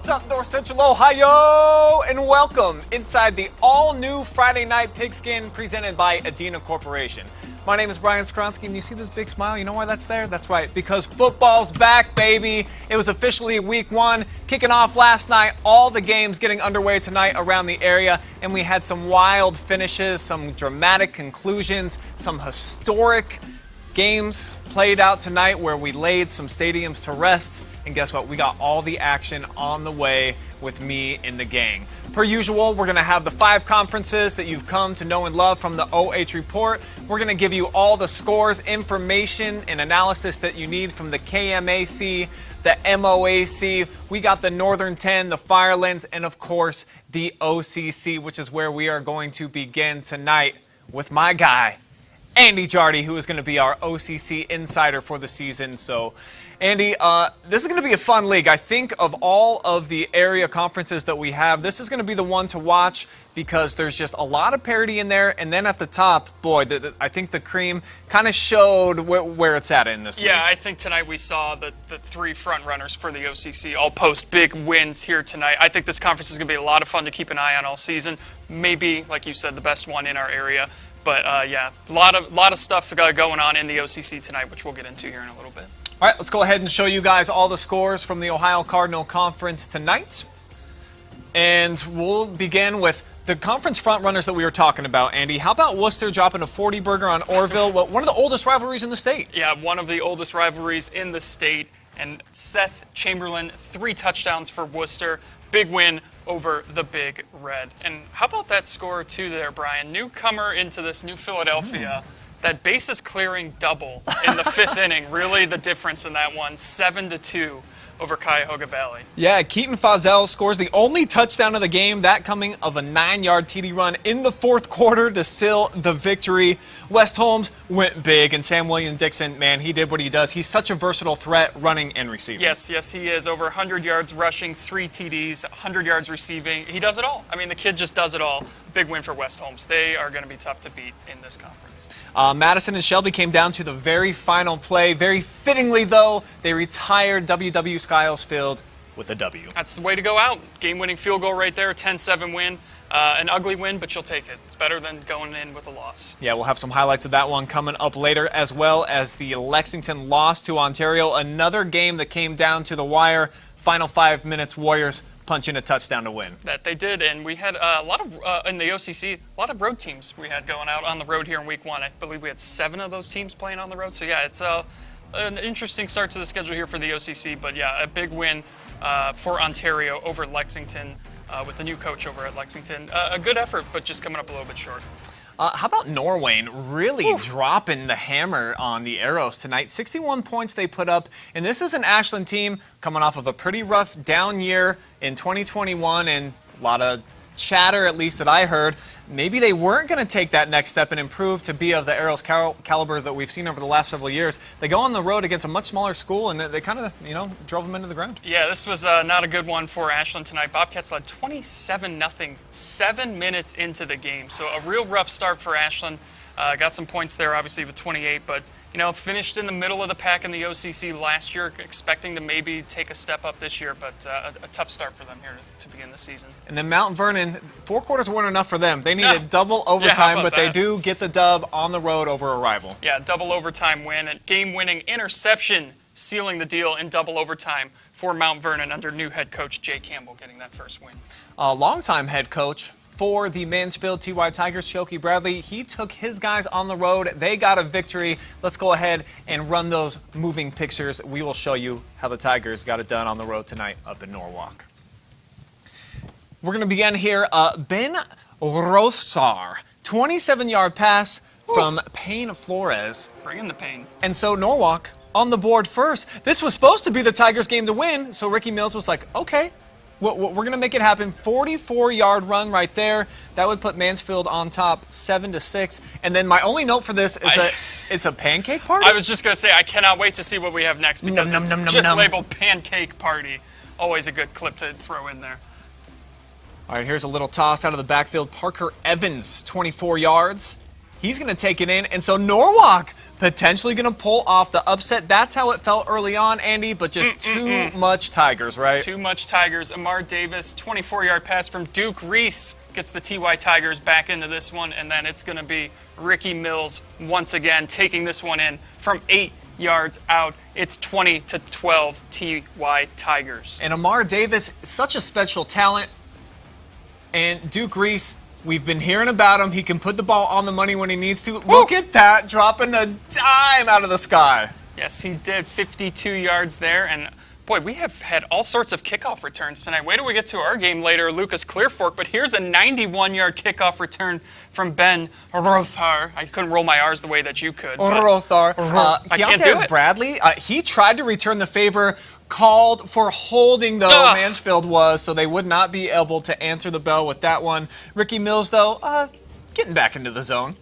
What's up, North Central Ohio? And welcome inside the all-new Friday Night Pigskin presented by Adena Corporation. My name is Brian Skowronski, and you see this big smile? You know why that's there? That's right, because football's back, baby. It was officially week one, kicking off last night. All the games getting underway tonight around the area, and we had some wild finishes, some dramatic conclusions, some historic games played out tonight where we laid some stadiums to rest. And guess what? We got all the action on the way with me and the gang. Per usual, we're going to have the 5 conferences that you've come to know and love from the OH Report. We're going to give you all the scores, information, and analysis that you need from the KMAC, the MOAC. We got the Northern 10, the Firelands, and of course, the OCC, which is where we are going to begin tonight with my guy, Andy Jardy, who is going to be our OCC insider for the season. So, Andy, this is going to be a fun league. I think of all of the area conferences that we have, this is going to be the one to watch because there's just a lot of parity in there. And then at the top, boy, I think the cream kind of showed where it's at in this league. Yeah, I think tonight we saw the 3 front runners for the OCC all post big wins here tonight. I think this conference is going to be a lot of fun to keep an eye on all season. Maybe, like you said, the best one in our area. But yeah, a lot of stuff going on in the OCC tonight, which we'll get into here in a little bit. All right, let's go ahead and show you guys all the scores from the Ohio Cardinal Conference tonight. And we'll begin with the conference front runners that we were talking about, Andy. How about Worcester dropping a 40-burger on Orrville? Well, one of the oldest rivalries in the state. Yeah, one of the oldest rivalries in the state. And Seth Chamberlain, 3 touchdowns for Worcester. Big win over the Big Red. And how about that score, too, there, Brian? Newcomer into this New Philadelphia. That bases clearing double in the 5th inning. Really the difference in that one. 7-2 over Cuyahoga Valley. Yeah, Keaton Fazell scores the only touchdown of the game, that coming of a 9-yard TD run in the 4th quarter to seal the victory. West Holmes went big, and Sam William Dixon, man, he did what he does. He's such a versatile threat running and receiving. Yes, he is. Over 100 yards rushing, 3 TDs, 100 yards receiving. He does it all. I mean, the kid just does it all. Big win for West Holmes. They are going to be tough to beat in this conference. Madison and Shelby came down to the very final play. Very fittingly, though, they retired WW Skiles Field with a W. That's the way to go out. Game-winning field goal right there, 10-7 win. An ugly win, but you'll take it. It's better than going in with a loss. Yeah, we'll have some highlights of that one coming up later, as well as the Lexington loss to Ontario. Another game that came down to the wire. Final 5 minutes, Warriors punching a touchdown to win. That they did, and we had a lot of, in the OCC, a lot of road teams we had going out on the road here in week 1. I believe we had 7 of those teams playing on the road. So yeah, it's an interesting start to the schedule here for the OCC, but yeah, a big win for Ontario over Lexington with the new coach over at Lexington. A good effort, but just coming up a little bit short. How about Norwayne really dropping the hammer on the Arrows tonight? 61 points they put up, and this is an Ashland team coming off of a pretty rough down year in 2021 and a lot of chatter, at least that I heard. Maybe they weren't going to take that next step and improve to be of the Arrows caliber that we've seen over the last several years. They go on the road against a much smaller school, and they kind of, drove them into the ground. Yeah, this was not a good one for Ashland tonight. Bobcats led 27-0, 7 minutes into the game. So a real rough start for Ashland. Got some points there, obviously, with 28, but finished in the middle of the pack in the OCC last year, expecting to maybe take a step up this year, but a tough start for them here to begin the season. And then Mount Vernon, 4 quarters weren't enough for them. They needed double overtime, but they do get the dub on the road over a rival. Yeah, double overtime win, a game-winning interception sealing the deal in double overtime for Mount Vernon under new head coach Jay Campbell getting that first win. Longtime head coach for the Mansfield TY Tigers, Shoki Bradley, he took his guys on the road. They got a victory. Let's go ahead and run those moving pictures. We will show you how the Tigers got it done on the road tonight up in Norwalk. We're going to begin here. Ben Rothsar, 27-yard pass from Payne Flores. Bringing the pain. And so Norwalk on the board first. This was supposed to be the Tigers game to win, so Ricky Mills was like, okay, we're going to make it happen. 44-yard run right there. That would put Mansfield on top 7-6. And then my only note for this is that it's a pancake party. I was just going to say, I cannot wait to see what we have next because it's just labeled pancake party. Always a good clip to throw in there. All right, here's a little toss out of the backfield. Parker Evans, 24 yards. he's going to take it in. And so Norwalk potentially going to pull off the upset. That's how it felt early on, Andy, but just too much Tigers, right? Too much Tigers. Amar Davis, 24-yard pass from Duke Reese gets the TY Tigers back into this one, and then it's going to be Ricky Mills once again taking this one in from 8 yards out. It's 20-12 TY Tigers. And Amar Davis, such a special talent. And Duke Reese, we've been hearing about him. He can put the ball on the money when he needs to. Woo! Look at that, dropping a dime out of the sky. Yes, he did. 52 yards there. And boy, we have had all sorts of kickoff returns tonight. Wait till we get to our game later, Lucas Clearfork. But here's a 91-yard kickoff return from Ben Rothar. I couldn't roll my R's the way that you could. Rothar. I can't do it. Bradley, he tried to return the favor, called for holding, though, Mansfield was, so they would not be able to answer the bell with that one. Ricky Mills, though, getting back into the zone.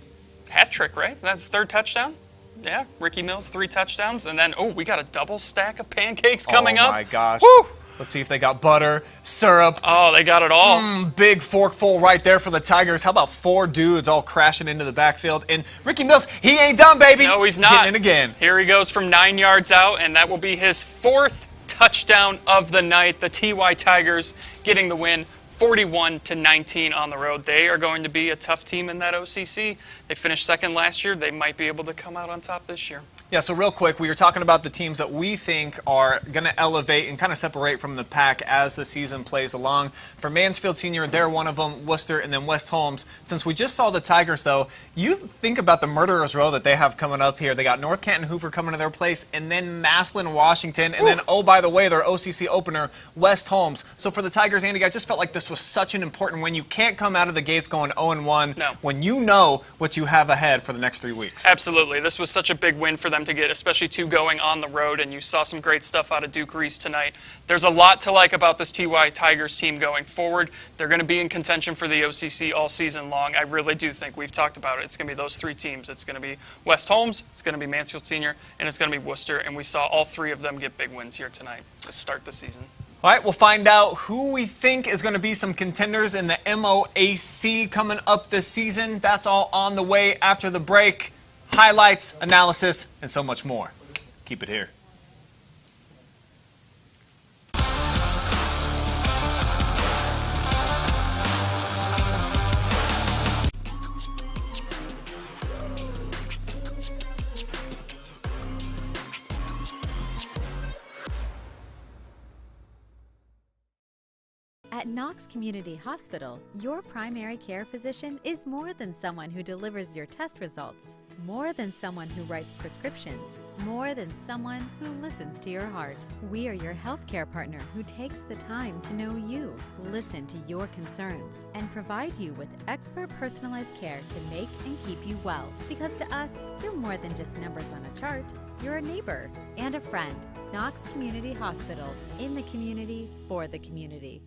Hat trick, right? That's third touchdown? Yeah, Ricky Mills, 3 touchdowns. And then, we got a double stack of pancakes coming up. Oh, my gosh. Woo! Let's see if they got butter, syrup. Oh, they got it all. Big forkful right there for the Tigers. How about 4 dudes all crashing into the backfield? And Ricky Mills, he ain't done, baby. No, he's not. Getting in again. Here he goes from 9 yards out, and that will be his 4th touchdown of the night. The TY Tigers getting the win, 41-19 on the road. They are going to be a tough team in that OCC. They finished second last year. They might be able to come out on top this year. Yeah, so real quick, we were talking about the teams that we think are going to elevate and kind of separate from the pack as the season plays along. For Mansfield Senior, they're one of them, Worcester, and then West Holmes. Since we just saw the Tigers, though, you think about the murderer's row that they have coming up here. They got North Canton Hoover coming to their place, and then Massillon, Washington, and then, oh, by the way, their OCC opener, West Holmes. So for the Tigers, Andy, I just felt like this was such an important win. You can't come out of the gates going 0-1 when you know what you have ahead for the next 3 weeks. Absolutely. This was such a big win for them to get, especially going on the road, and you saw some great stuff out of Duke Reese tonight. There's a lot to like about this TY Tigers team going forward. They're going to be in contention for the OCC all season long. I really do think, we've talked about it, it's going to be those 3 teams. It's going to be West Holmes, it's going to be Mansfield Senior, and it's going to be Worcester, and we saw all 3 of them get big wins here tonight to start the season. All right, we'll find out who we think is going to be some contenders in the MOAC coming up this season. That's all on the way after the break. Highlights, analysis, and so much more. Keep it here. At Knox Community Hospital, your primary care physician is more than someone who delivers your test results, more than someone who writes prescriptions, more than someone who listens to your heart. We are your healthcare partner who takes the time to know you, listen to your concerns, and provide you with expert personalized care to make and keep you well. Because to us, you're more than just numbers on a chart. You're a neighbor and a friend. Knox Community Hospital, in the community, for the community.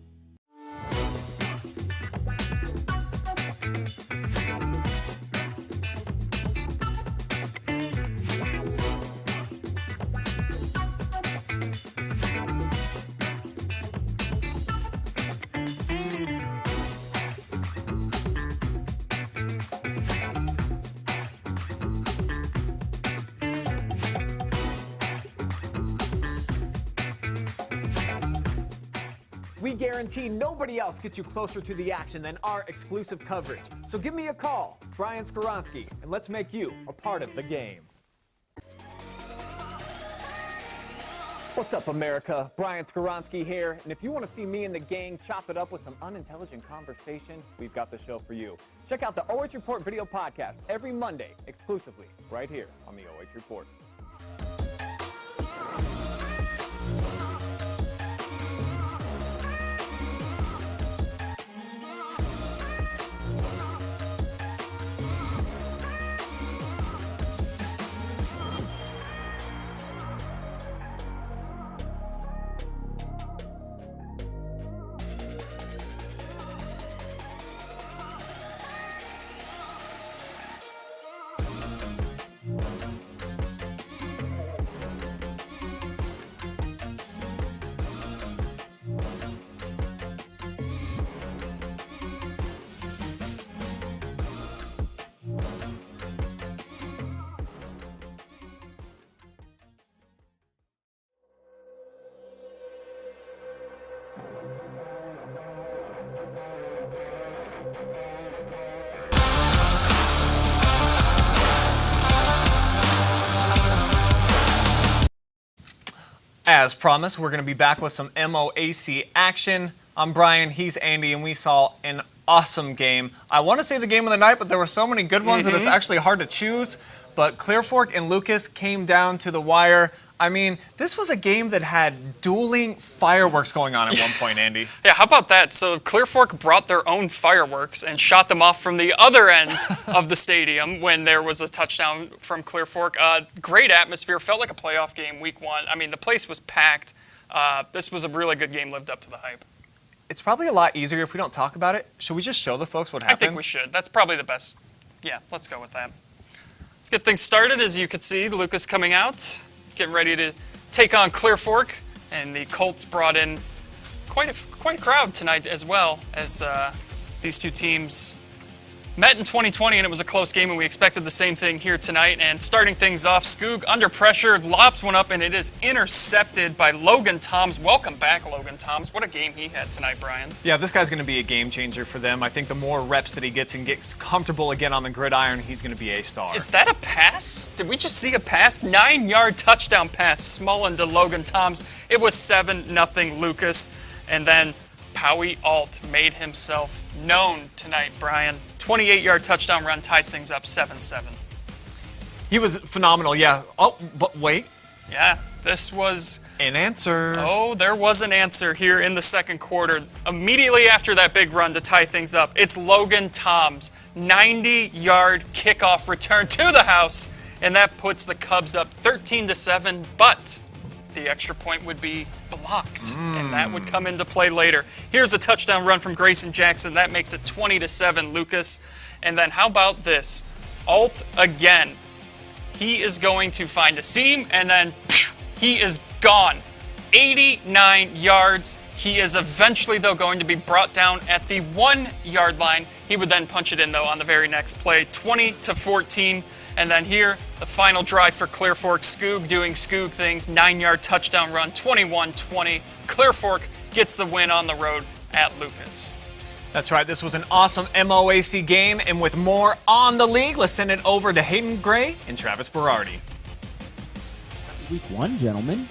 We guarantee nobody else gets you closer to the action than our exclusive coverage. So give me a call, Brian Skowronski, and let's make you a part of the game. What's up, America? Brian Skowronski here, and if you want to see me and the gang chop it up with some unintelligent conversation, we've got the show for you. Check out the OH Report video podcast every Monday, exclusively right here on the OH Report. As promised, we're going to be back with some MOAC action. I'm Brian, he's Andy, and we saw an awesome game. I want to say the game of the night, but there were so many good ones that it's actually hard to choose. But Clear Fork and Lucas came down to the wire. I mean, this was a game that had dueling fireworks going on at one point, Andy. Yeah, how about that? So Clear Fork brought their own fireworks and shot them off from the other end of the stadium when there was a touchdown from Clear Fork. Great atmosphere, felt like a playoff game week 1. I mean, the place was packed. This was a really good game, lived up to the hype. It's probably a lot easier if we don't talk about it. Should we just show the folks what happened? I think we should. That's probably the best. Yeah, let's go with that. Let's get things started. As you can see, Lucas coming out, getting ready to take on Clear Fork, and the Colts brought in quite a crowd tonight as well, as these two teams met in 2020, and it was a close game, and we expected the same thing here tonight. And starting things off, Skoog under pressure, lobs one up, and it is intercepted by Logan Toms. Welcome back, Logan Toms. What a game he had tonight, Brian. Yeah, this guy's going to be a game changer for them. I think the more reps that he gets and gets comfortable again on the gridiron, he's going to be a star. Is that a pass? Did we just see a pass? 9-yard touchdown pass, Smullen to Logan Toms. It was 7-0 Lucas. And then Powie Alt made himself known tonight, Brian. 28-yard touchdown run ties things up 7-7. He was phenomenal, yeah. Oh, but wait. Yeah, this was an answer. Oh, there was an answer here in the second quarter. Immediately after that big run to tie things up, it's Logan Toms. 90-yard kickoff return to the house, and that puts the Cubs up 13-7, but the extra point would be blocked, and that would come into play later. Here's a touchdown run from Grayson Jackson. That makes it 20-7, Lucas. And then how about this? Alt again. He is going to find a seam, and then he is gone. 89 yards. He is eventually, though, going to be brought down at the 1-yard line. He would then punch it in, though, on the very next play. 20-14. And then here, the final drive for Clear Fork. Skoog doing Skoog things. 9-yard touchdown run, 21-20. Clear Fork gets the win on the road at Lucas. That's right. This was an awesome MOAC game. And with more on the league, let's send it over to Hayden Gray and Travis Berardi. Week 1, gentlemen.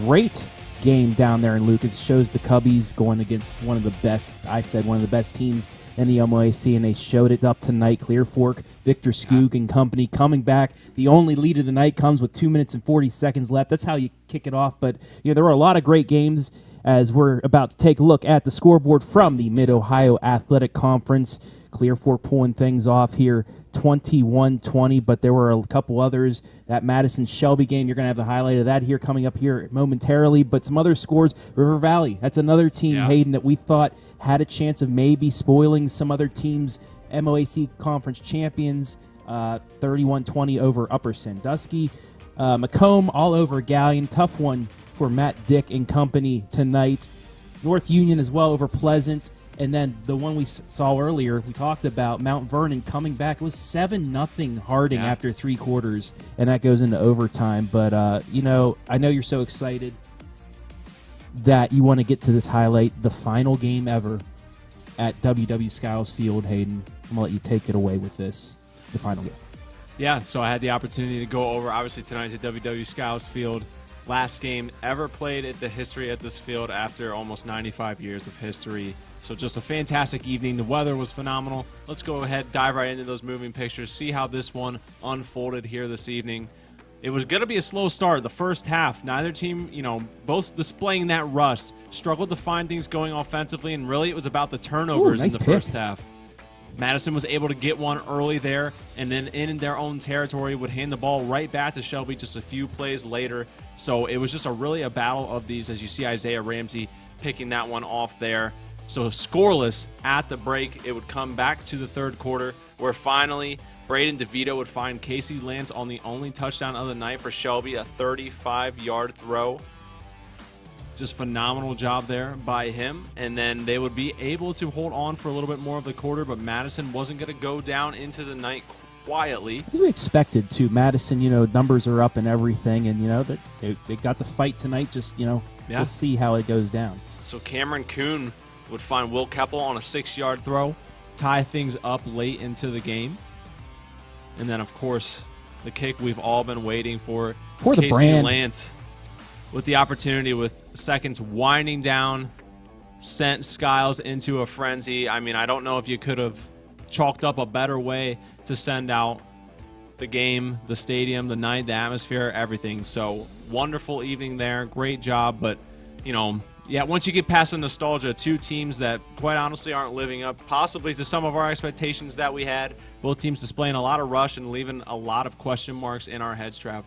Great game down there in Lucas. Shows the Cubbies going against one of the best teams in the MOAC, and they showed it up tonight. Clear Fork, Victor Skoog and company coming back. The only lead of the night comes with 2 minutes and 40 seconds left. That's how you kick it off. But there were a lot of great games as we're about to take a look at the scoreboard from the Mid-Ohio Athletic Conference. Clear Fork pulling things off here, 21-20, but there were a couple others. That Madison-Shelby game, you're going to have the highlight of that here coming up here momentarily, but some other scores. River Valley, that's another team, Hayden, that we thought had a chance of maybe spoiling some other teams' MOAC Conference champions, 31-20 over Upper Sandusky. McComb all over Galion, tough one for Matt Dick and company tonight. North Union as well over Pleasant. And then the one we saw earlier, we talked about Mount Vernon coming back. It was 7-0 Harding after 3 quarters, and that goes into overtime. But, I know you're so excited that you want to get to this highlight, the final game ever at WW Skiles Field. Hayden, I'm going to let you take it away with this, the final game. Yeah, so I had the opportunity to go over, obviously, tonight to WW Skiles Field. Last game ever played at the history at this field after almost 95 years of history. So just a fantastic evening. The weather was phenomenal. Let's go ahead, dive right into those moving pictures, see how this one unfolded here this evening. It was going to be a slow start. The first half, neither team, both displaying that rust, struggled to find things going offensively, and really it was about the turnovers in the first half. Madison was able to get one early there, and then in their own territory would hand the ball right back to Shelby just a few plays later. So it was just a battle of these, as you see Isaiah Ramsey picking that one off there. So scoreless at the break. It would come back to the third quarter, where finally Braden DeVito would find Casey Lance on the only touchdown of the night for Shelby, a 35-yard throw. Just phenomenal job there by him. And then they would be able to hold on for a little bit more of the quarter, but Madison wasn't going to go down into the night quietly. As we expected to. Madison, numbers are up and everything, and, they got the fight tonight. Just, we'll see how it goes down. So Cameron Kuhn would find Will Keppel on a 6-yard throw, tie things up late into the game. And then, of course, the kick we've all been waiting for the Casey brand. Lance. with the opportunity with seconds winding down, sent Skiles into a frenzy. I mean, I don't know if you could have chalked up a better way to send out the game, the stadium, the night, the atmosphere, everything. So wonderful evening there. Great job. But, once you get past the nostalgia, two teams that quite honestly aren't living up possibly to some of our expectations that we had. Both teams displaying a lot of rush and leaving a lot of question marks in our heads, Trav.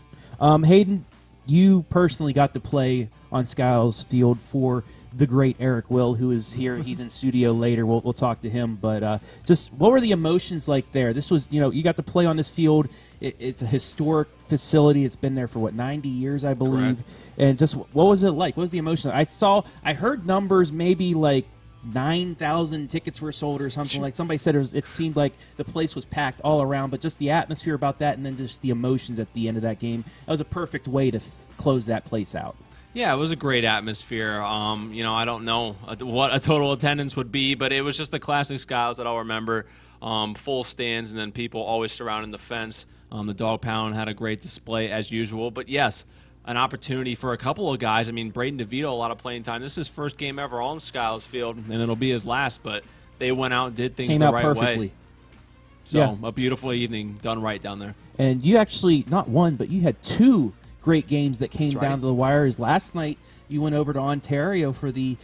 Hayden, you personally got to play on Skiles Field for the great Eric Will, who is here. He's in studio later. We'll talk to him. But just what were the emotions like there? This was, you got to play on this field. It's a historic facility. It's been there for, 90 years, I believe. Correct. And just what was it like? What was the emotion? I heard numbers maybe like 9,000 tickets were sold or something. Like somebody said it seemed like the place was packed all around, but just the atmosphere about that and then just the emotions at the end of that game, that was a perfect way to close that place out. Yeah, it was a great atmosphere. I don't know what a total attendance would be, but it was just the classic Skiles that I'll remember. Full stands and then people always surrounding the fence. The dog pound had a great display as usual. But yes, an opportunity for a couple of guys. I mean, Braden DeVito, a lot of playing time. This is his first game ever on Skiles Field, and it'll be his last. But they went out and did things the right perfectly. way. So a beautiful evening done right down there. And you actually, not one, but you had two great games that came down to the wires. Last night, you went over to Ontario for the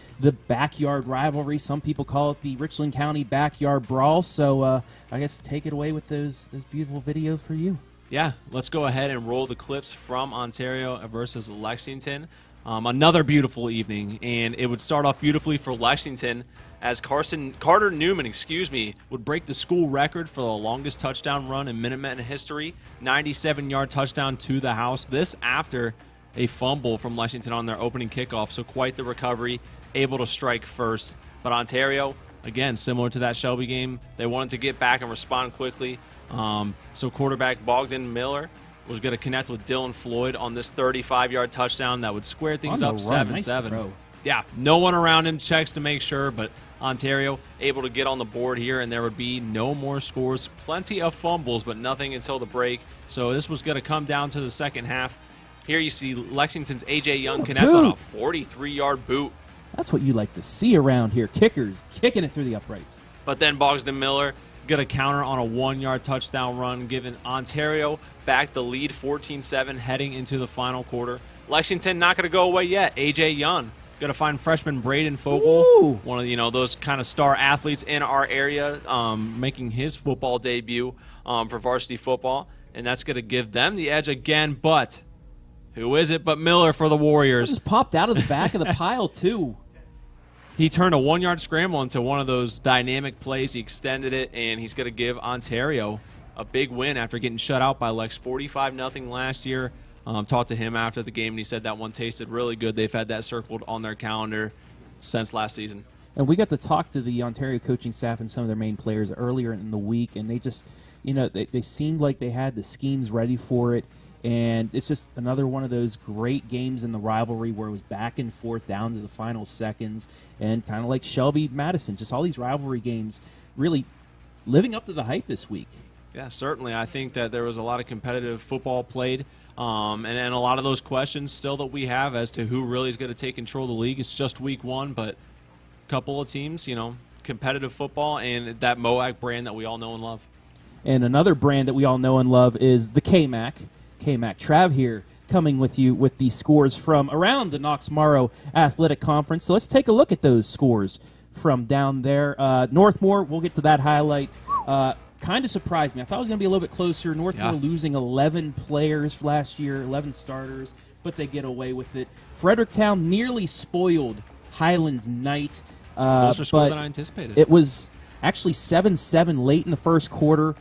backyard rivalry. Some people call it the Richland County Backyard Brawl. So I guess take it away with those beautiful videos for you. Yeah, let's go ahead and roll the clips from Ontario versus Lexington. Another beautiful evening, and it would start off beautifully for Lexington as Carter Newman, would break the school record for the longest touchdown run in Minutemen history, 97-yard touchdown to the house. This after a fumble from Lexington on their opening kickoff, so quite the recovery, able to strike first. But Ontario, again, similar to that Shelby game, they wanted to get back and respond quickly. So quarterback Bogdan Miller was going to connect with Dylan Floyd on this 35-yard touchdown that would square things up 7-7. Nice. Yeah, no one around him, checks to make sure, but Ontario able to get on the board here, and there would be no more scores. Plenty of fumbles, but nothing until the break. So this was going to come down to the second half. Here you see Lexington's A.J. Young connect on a 43-yard boot. That's what you like to see around here. Kickers kicking it through the uprights. But then Bogdan Miller got a counter on a 1-yard touchdown run, giving Ontario back the lead 14-7 heading into the final quarter. Lexington not going to go away yet. A.J. Young going to find freshman Braden Fogel, one of those kind of star athletes in our area, making his football debut for varsity football, and that's going to give them the edge again. But who is it but Miller for the Warriors? It just popped out of the back of the pile, too. He turned a 1-yard scramble into one of those dynamic plays. He extended it, and he's going to give Ontario a big win after getting shut out by Lex 45-0 last year. Talked to him after the game, and he said that one tasted really good. They've had that circled on their calendar since last season. And we got to talk to the Ontario coaching staff and some of their main players earlier in the week, and they just, they seemed like they had the schemes ready for it. And it's just another one of those great games in the rivalry where it was back and forth down to the final seconds, and kind of like Shelby-Madison, just all these rivalry games really living up to the hype this week. Yeah, certainly. I think that there was a lot of competitive football played, and a lot of those questions still that we have as to who really is going to take control of the league. It's just week one, but a couple of teams, competitive football, and that MOAC brand that we all know and love. And another brand that we all know and love is the KMAC. KMAC. Trav here coming with you with the scores from around the Knox Morrow Athletic Conference. So let's take a look at those scores from down there. Northmor, we'll get to that highlight. Kind of surprised me. I thought it was going to be a little bit closer. Northmor losing 11 players last year, 11 starters, but they get away with it. Fredericktown nearly spoiled Highlands night. It's a closer score than I anticipated. It was actually 7-7 late in the first quarter.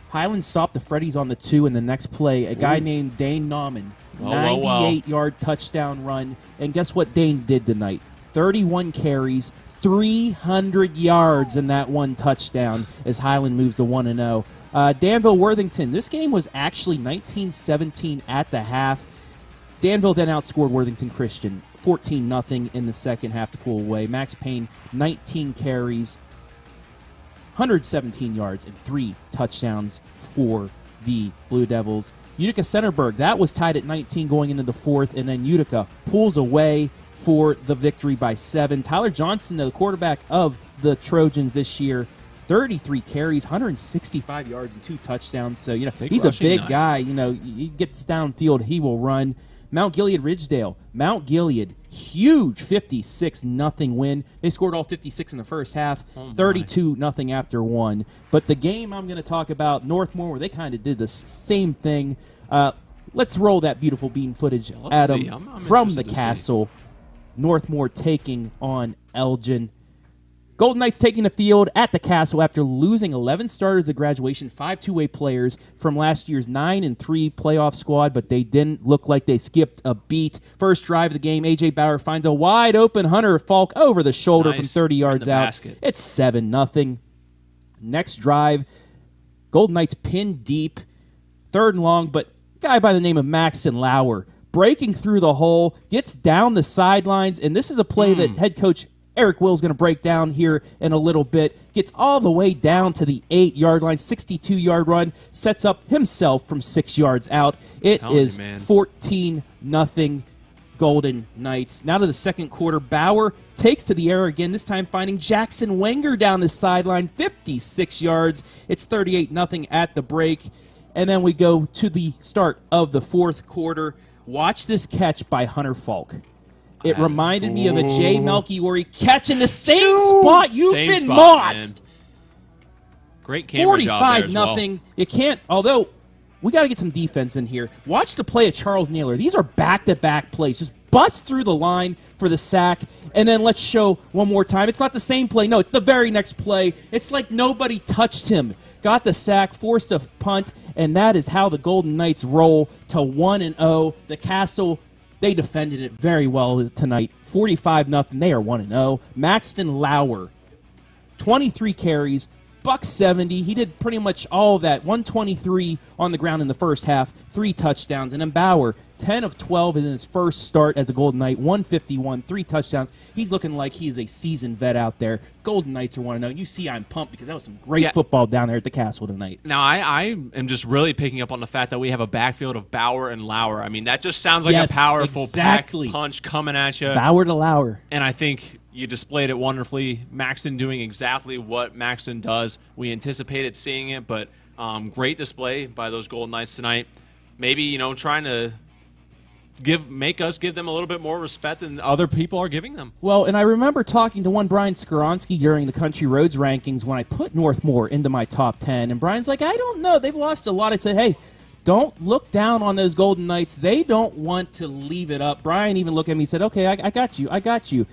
Highlands stopped the Freddies on the 2 in the next play. A guy named Dane Nauman, 98-yard touchdown run. And guess what Dane did tonight? 31 carries, 300 yards in that one touchdown as Highland moves to 1-0. Danville-Worthington, this game was actually 19-17 at the half. Danville then outscored Worthington Christian 14-0 in the second half to pull away. Max Payne, 19 carries, 117 yards and 3 touchdowns for the Blue Devils. Utica Centerburg, that was tied at 19 going into the fourth, and then Utica pulls away for the victory by 7. Tyler Johnson, the quarterback of the Trojans this year, 33 carries, 165 yards, and 2 touchdowns. So, he's a big guy. He gets downfield, he will run. Mount Gilead Ridgedale. Mount Gilead, huge 56-0 win. They scored all 56 in the first half, 32-0 after 1. But the game I'm going to talk about, Northmor, where they kind of did the same thing. Let's roll that beautiful bean footage, Adam, from the castle. Northmor taking on Elgin. Golden Knights taking the field at the castle after losing 11 starters at graduation, 5 two-way players from last year's 9-3 playoff squad, but they didn't look like they skipped a beat. First drive of the game, A.J. Bauer finds a wide-open Hunter Falk over the shoulder from 30 yards out. Basket. It's 7-0. Next drive, Golden Knights pinned deep, 3rd and long, but a guy by the name of Maxton Lauer breaking through the hole, gets down the sidelines, and this is a play that head coach Eric Will's going to break down here in a little bit. Gets all the way down to the 8-yard line, 62-yard run, sets up himself from 6 yards out. It is 14-0 Golden Knights. Now to the second quarter, Bauer takes to the air again, this time finding Jackson Wenger down the sideline, 56 yards. It's 38-0 at the break. And then we go to the start of the fourth quarter. Watch this catch by Hunter Falk. It reminded me of a Jay Melchiori catch in the same spot. You've been mossed. Great camera job there as well. 45-0. You can't, although we got to get some defense in here. Watch the play of Charles Naylor. These are back-to-back plays. Just bust through the line for the sack, and then let's show one more time. It's not the same play. No, it's the very next play. It's like nobody touched him. Got the sack, forced a punt, and that is how the Golden Knights roll to 1-0. The Castle, they defended it very well tonight. 45-0. They are 1-0. Maxton Lauer, 23 carries, $170. He did pretty much all of that. 123 on the ground in the first half, 3 touchdowns. And then Bauer, 10 of 12 in his first start as a Golden Knight, 151, 3 touchdowns. He's looking like he is a seasoned vet out there. Golden Knights are 1-0. You see I'm pumped because that was some great football down there at the Castle tonight. Now, I am just really picking up on the fact that we have a backfield of Bauer and Lauer. I mean, that just sounds like a powerful pack punch coming at you. Bauer to Lauer. And I think you displayed it wonderfully. Maxton doing exactly what Maxton does. We anticipated seeing it, but great display by those Golden Knights tonight. Maybe, trying to make us give them a little bit more respect than other people are giving them. Well, and I remember talking to one Brian Skowronski during the Country Roads rankings when I put Northmor into my top 10, and Brian's like, I don't know. They've lost a lot. I said, hey, don't look down on those Golden Knights. They don't want to leave it up. Brian even looked at me and said, okay, I got you. I got you.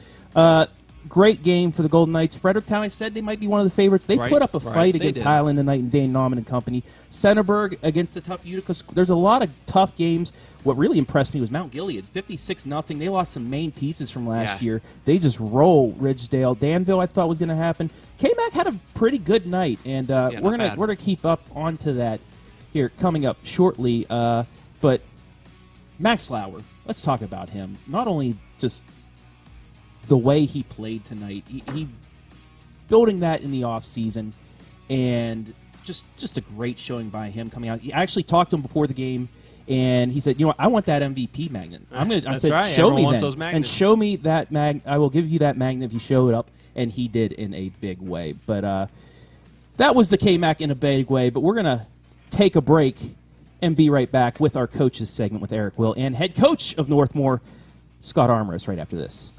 Great game for the Golden Knights. Fredericktown, I said they might be one of the favorites. They put up a fight against Highland tonight and Dane Nauman and company. Centerburg against the tough Utica. There's a lot of tough games. What really impressed me was Mount Gilead, 56-0. They lost some main pieces from last year. They just roll Ridgedale. Danville, I thought was going to happen. K-Mac had a pretty good night, and we're gonna keep up onto that here coming up shortly. But Max Lauer, let's talk about him. Not only just the way he played tonight, he building that in the offseason, and just a great showing by him coming out. I actually talked to him before the game, and he said, I want that MVP magnet. I said, right. Show Everyone me that, and show me that I will give you that magnet if you show it up, and he did in a big way. But that was the K-Mac in a big way, but we're going to take a break and be right back with our coaches segment with Eric Will and head coach of Northmor, Scott Armorist, right after this.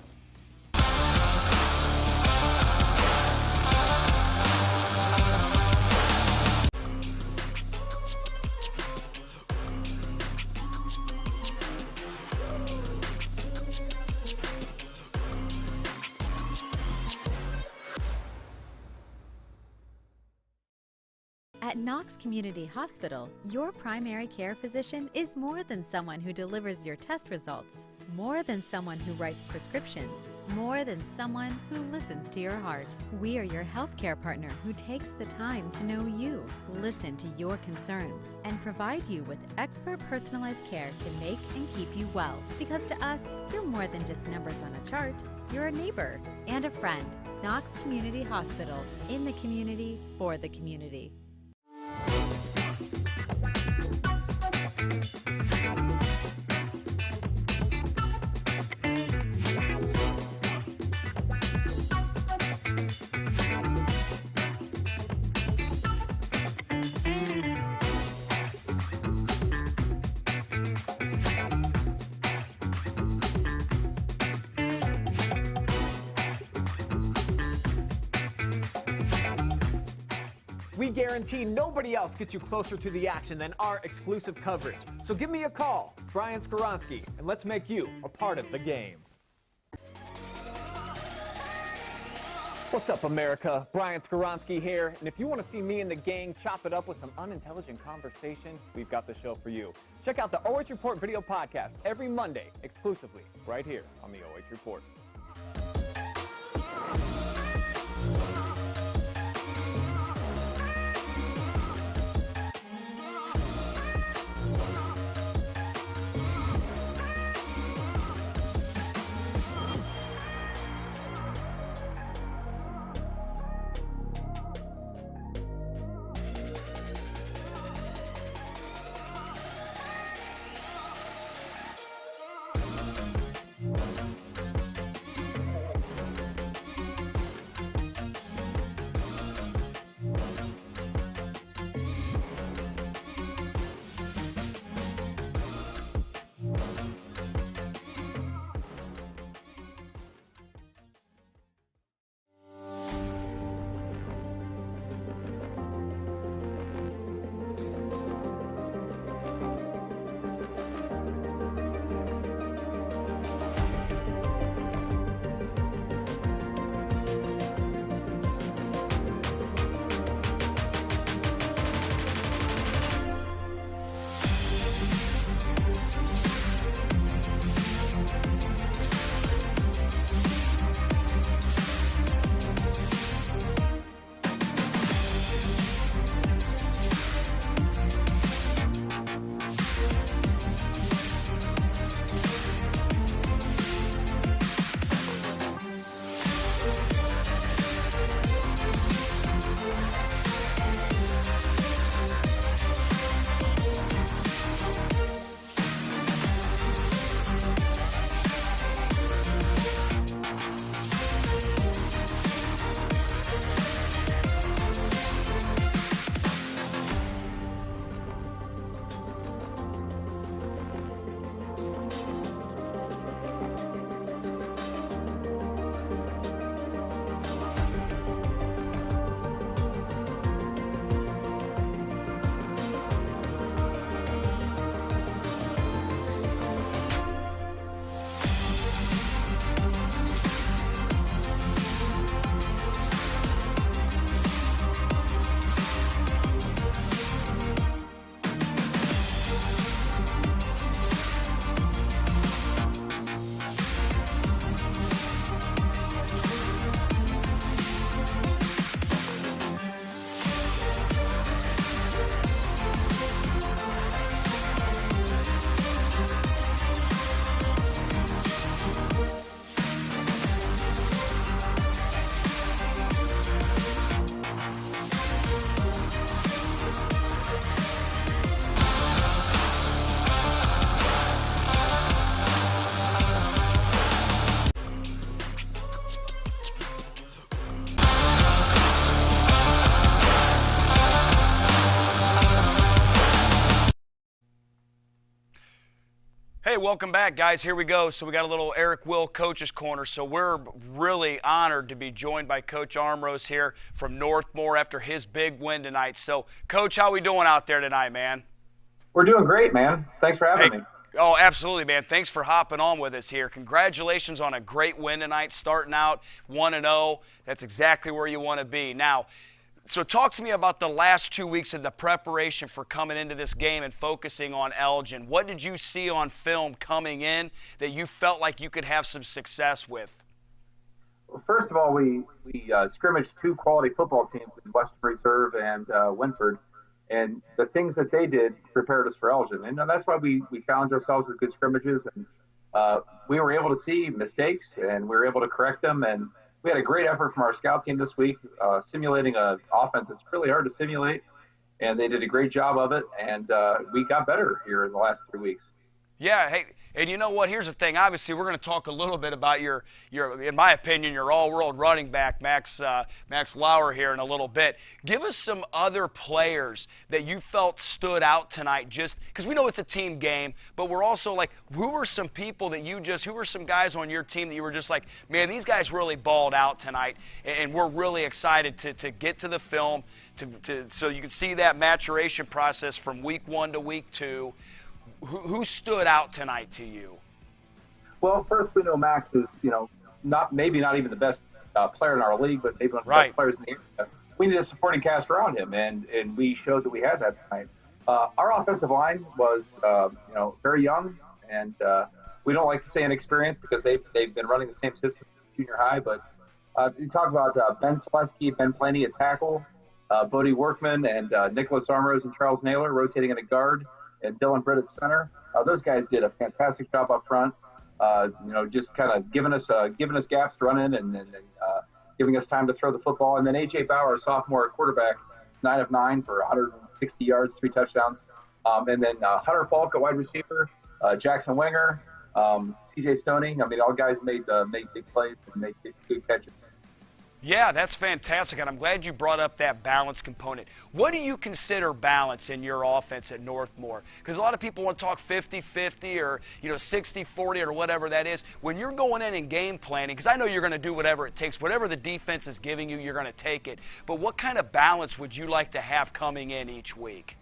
At Knox Community Hospital, your primary care physician is more than someone who delivers your test results, more than someone who writes prescriptions, more than someone who listens to your heart. We are your healthcare partner who takes the time to know you, listen to your concerns, and provide you with expert personalized care to make and keep you well. Because to us, you're more than just numbers on a chart. You're a neighbor and a friend. Knox Community Hospital, in the community, for the community. We guarantee nobody else gets you closer to the action than our exclusive coverage. So give me a call, Brian Skowronski, and let's make you a part of the game. What's up, America? Brian Skowronski here, and if you want to see me and the gang chop it up with some unintelligent conversation, we've got the show for you. Check out the OH Report video podcast every Monday, exclusively right here on the OH Report. Hey, welcome back, guys. Here we go. So we got a little Eric Will Coach's Corner. So we're really honored to be joined by Coach Armrose here from Northmor after his big win tonight. So, Coach, how we doing out there tonight, man? We're doing great, man. Thanks for having me. Oh, absolutely, man. Thanks for hopping on with us here. Congratulations on a great win tonight, starting out 1-0. That's exactly where you want to be. Now, so talk to me about the last 2 weeks of the preparation for coming into this game and focusing on Elgin. What did you see on film coming in that you felt like you could have some success with? Well, first of all, we scrimmaged two quality football teams in Western Reserve and Winford, and the things that they did prepared us for Elgin. And that's why we challenged ourselves with good scrimmages, and we were able to see mistakes, and we were able to correct them, and we had a great effort from our scout team this week, simulating an offense that's really hard to simulate, and they did a great job of it, and we got better here in the last 3 weeks. Yeah, hey, and you know what? Here's the thing. Obviously, we're going to talk a little bit about your, in my opinion, your all-world running back, Max Lauer, here in a little bit. Give us some other players that you felt stood out tonight, just because we know it's a team game, but we're also like, who were some people that who were some guys on your team that you were just like, man, these guys really balled out tonight, and we're really excited to get to the film, so you can see that maturation process from week 1 to week 2. Who stood out tonight to you? Well, first we know Max is, not even the best player in our league, but maybe one of the best players in the area. We need a supporting cast around him, and we showed that we had that tonight. Our offensive line was, very young, and we don't like to say inexperienced because they've been running the same system since junior high. But you talk about Ben Selesky, Ben Plenty at tackle, Bodie Workman, and Nicholas Armrose and Charles Naylor rotating in a guard, and Dylan Britt at center. Those guys did a fantastic job up front. Just kind of giving us gaps to run in and giving us time to throw the football. And then A.J. Bauer, sophomore quarterback, 9 of 9 for 160 yards, 3 touchdowns. And then Hunter Falk, a wide receiver, Jackson Winger, C.J. Stoney. All guys made big plays and made good catches. Yeah, that's fantastic, and I'm glad you brought up that balance component. What do you consider balance in your offense at Northmor? Because a lot of people want to talk 50-50 or 60-40 or whatever that is. When you're going in and game planning, because I know you're going to do whatever it takes, whatever the defense is giving you, you're going to take it. But what kind of balance would you like to have coming in each week?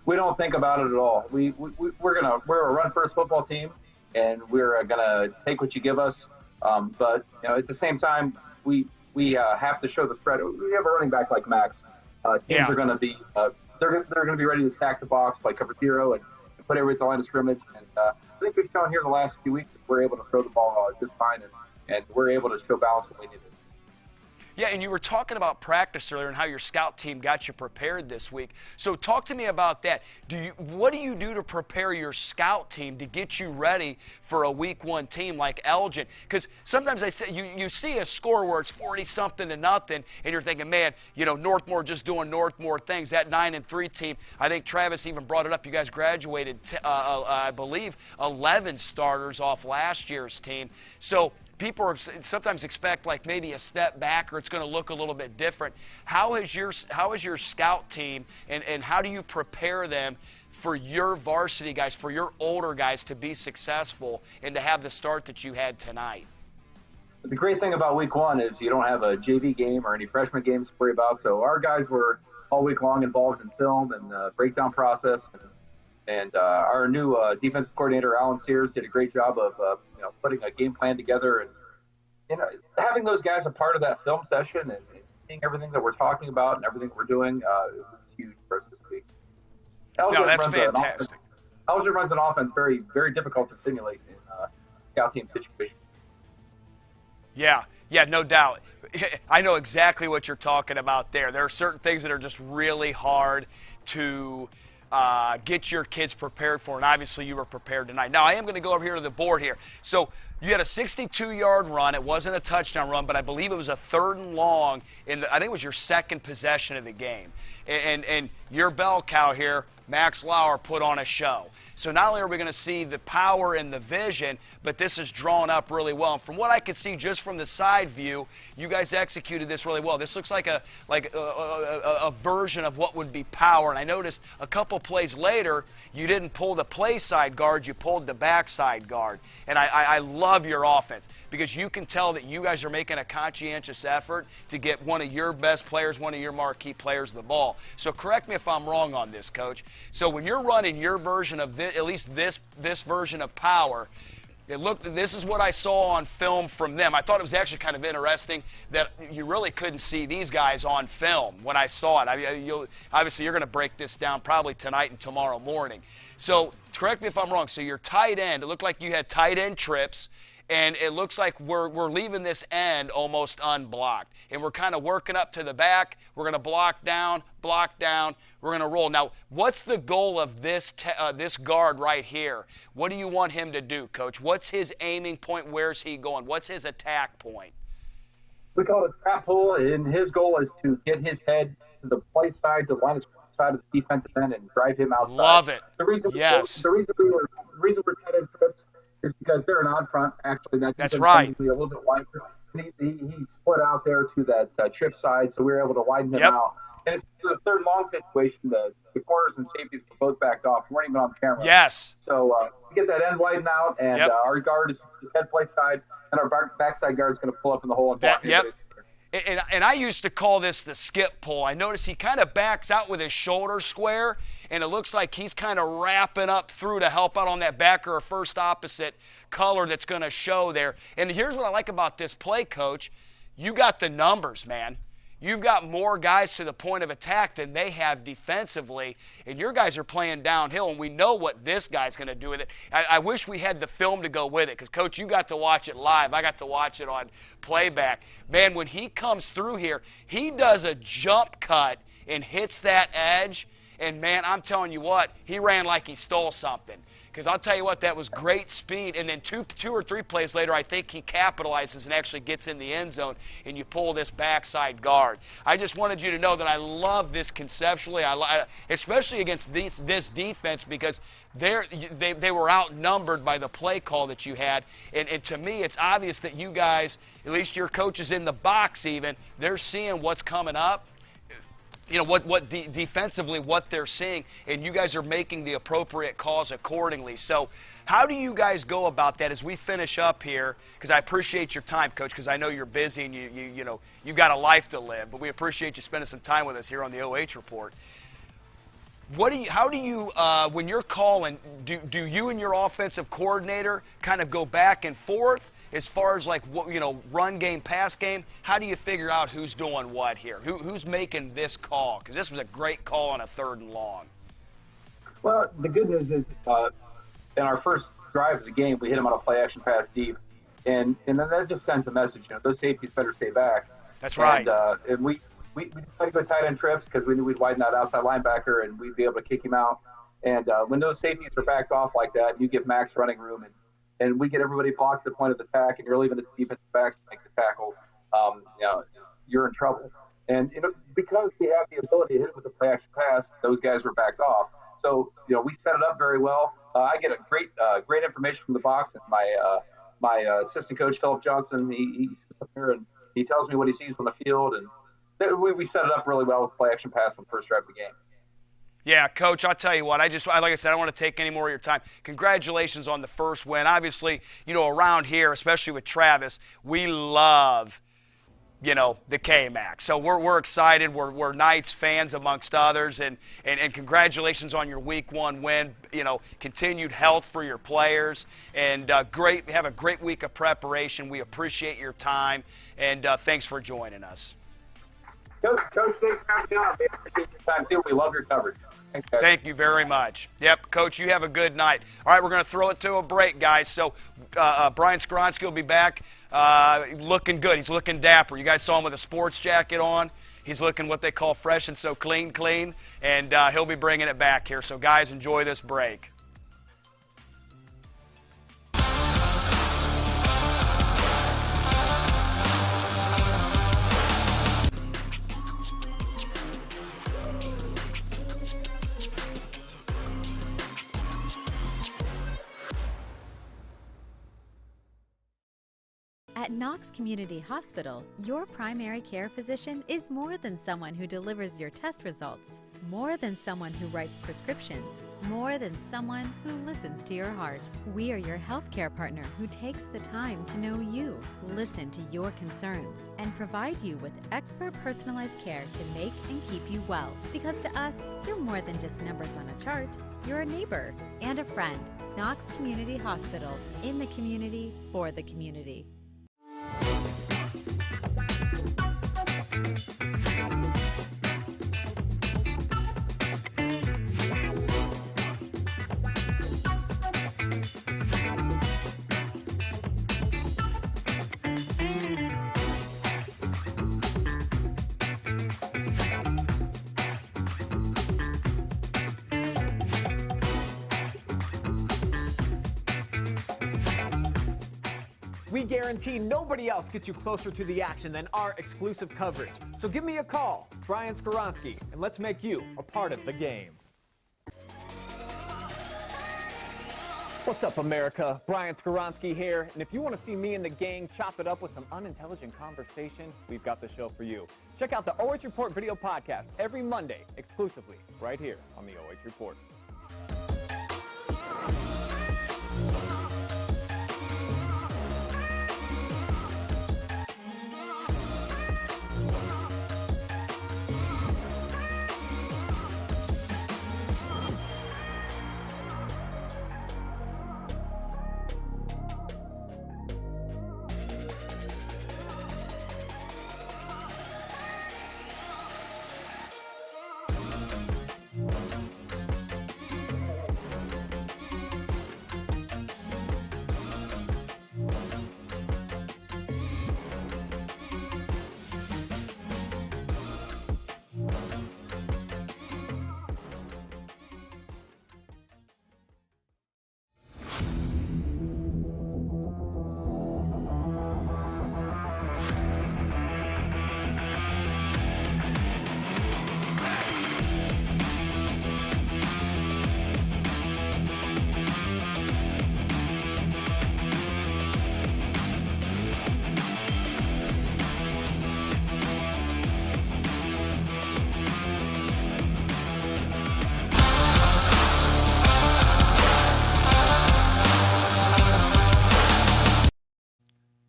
We don't think about it at all. We're a run-first football team, and we're going to take what you give us. But at the same time, we have to show the threat. We have a running back like Max. Teams are going to be they're going to be ready to stack the box, play cover zero, and put everything at the line of scrimmage. And I think we've shown here the last few weeks that we're able to throw the ball just fine, and we're able to show balance when we need it. Yeah, and you were talking about practice earlier and how your scout team got you prepared this week. So talk to me about that. What do you do to prepare your scout team to get you ready for a week 1 team like Elgin? Because sometimes you see a score where it's 40-something to nothing, and you're thinking, man, Northmor just doing Northmor things. That 9-3 team, I think Travis even brought it up. You guys graduated, I believe, 11 starters off last year's team. So people sometimes expect like maybe a step back or it's going to look a little bit different. How is your scout team and how do you prepare them for your varsity guys, for your older guys to be successful and to have the start that you had tonight? The great thing about week 1 is you don't have a JV game or any freshman games to worry about. So our guys were all week long involved in film and the breakdown process. And our new defensive coordinator, Alan Sears, did a great job of putting a game plan together and having those guys a part of that film session and seeing everything that we're talking about and everything we're doing was huge for us this week. That's fantastic. Elgin runs an offense very, very difficult to simulate in scout team situation. Yeah, no doubt. I know exactly what you're talking about there. There are certain things that are just really hard to get your kids prepared for, and obviously you were prepared tonight. Now, I am going to go over here to the board here. So you had a 62-yard run. It wasn't a touchdown run, but I believe it was a 3rd and long. I think it was your second possession of the game. And your bell cow here, Max Lauer, put on a show. So not only are we going to see the power and the vision, but this is drawn up really well. And from what I could see just from the side view, you guys executed this really well. This looks like a version of what would be power. And I noticed a couple plays later, you didn't pull the play side guard, you pulled the backside guard. And I love your offense because you can tell that you guys are making a conscientious effort to get one of your best players, one of your marquee players the ball. So correct me if I'm wrong on this, Coach. So when you're running your version of this, at least this version of power, this is what I saw on film from them. I thought it was actually kind of interesting that you really couldn't see these guys on film when I saw it. Obviously, you're going to break this down probably tonight and tomorrow morning. So correct me if I'm wrong. So your tight end, it looked like you had tight end trips, and it looks like we're leaving this end almost unblocked. And we're kind of working up to the back. We're going to block down. We're going to roll. Now, what's the goal of this guard right here? What do you want him to do, Coach? What's his aiming point? Where's he going? What's his attack point? We call it a trap pull, and his goal is to get his head to the play side, to the line of side of the defensive end, and drive him outside. Love it. The reason yes. The reason we were reason we're tight end trips is because they're an odd front. Actually, that's right. A little bit wider. He split out there to that trip side, so we were able to widen him out. And it's the third and long situation. The corners and safeties were both backed off. We weren't even on camera. Yes. So we get that end widened out, and our guard is head play side, and our backside guard is going to pull up in the hole and block. And I used to call this the skip pull. I notice he kind of backs out with his shoulder square, and it looks like he's kind of wrapping up through to help out on that backer or first opposite color that's going to show there. And here's what I like about this play, Coach. You got the numbers, man. You've got more guys to the point of attack than they have defensively, and your guys are playing downhill, and we know what this guy's going to do with it. I wish we had the film to go with it because, Coach, you got to watch it live. I got to watch it on playback. Man, when he comes through here, he does a jump cut and hits that edge, and, man, I'm telling you what, he ran like he stole something. Because I'll tell you what, that was great speed. And then two or three plays later, I think he capitalizes and actually gets in the end zone, and you pull this backside guard. I just wanted you to know that I love this conceptually, especially against this defense, because they were outnumbered by the play call that you had. And to me, it's obvious that you guys, at least your coaches in the box even, they're seeing what's coming up. You know, defensively what they're seeing, and you guys are making the appropriate calls accordingly. So how do you guys go about that as we finish up here? Because I appreciate your time, Coach, because I know you're busy and you've got a life to live, but we appreciate you spending some time with us here on the OH Report. How do you when you're calling, do you and your offensive coordinator kind of go back and forth as far as like run game, pass game? How do you figure out who's doing what here? Who's making this call? Because this was a great call on a 3rd and long. Well, the good news is in our first drive of the game, we hit him on a play action pass deep, and then that just sends a message. Those safeties better stay back. That's right. And we decided to go tight end trips because we knew we'd widen that outside linebacker and we'd be able to kick him out. And when those safeties are backed off like that, you give Max running room, and we get everybody blocked at the point of attack, and you're leaving the defensive backs to make the tackle. You're in trouble. And because we have the ability to hit it with a play action pass, those guys were backed off. So we set it up very well. I get a great information from the box, and my assistant coach Philip Johnson, he sits up here and he tells me what he sees on the field, and we set it up really well with play action pass on the first drive of the game. Yeah, Coach, I'll tell you what, like I said, I don't want to take any more of your time. Congratulations on the first win. Obviously, around here, especially with Travis, we love, the K-Max. So we're excited. We're Knights fans amongst others, and congratulations on your Week 1 win. Continued health for your players, and have a great week of preparation. We appreciate your time, and thanks for joining us. Coach, thanks for having me on. We appreciate your time, too. We love your coverage. Thanks, guys. Thank you very much. Yep, Coach, you have a good night. All right, we're going to throw it to a break, guys. So Brian Skowronski will be back looking good. He's looking dapper. You guys saw him with a sports jacket on. He's looking what they call fresh and so clean, and he'll be bringing it back here. So, guys, enjoy this break. At Knox Community Hospital, your primary care physician is more than someone who delivers your test results, more than someone who writes prescriptions, more than someone who listens to your heart. We are your healthcare partner who takes the time to know you, listen to your concerns, and provide you with expert personalized care to make and keep you well. Because to us, you're more than just numbers on a chart. You're a neighbor and a friend. Knox Community Hospital, in the community, for the community. We guarantee nobody else gets you closer to the action than our exclusive coverage. So give me a call, Brian Skowronski, and let's make you a part of the game. What's up, America? Brian Skowronski here, and if you want to see me and the gang chop it up with some unintelligent conversation, we've got the show for you. Check out the OH Report video podcast every Monday, exclusively right here on the OH Report.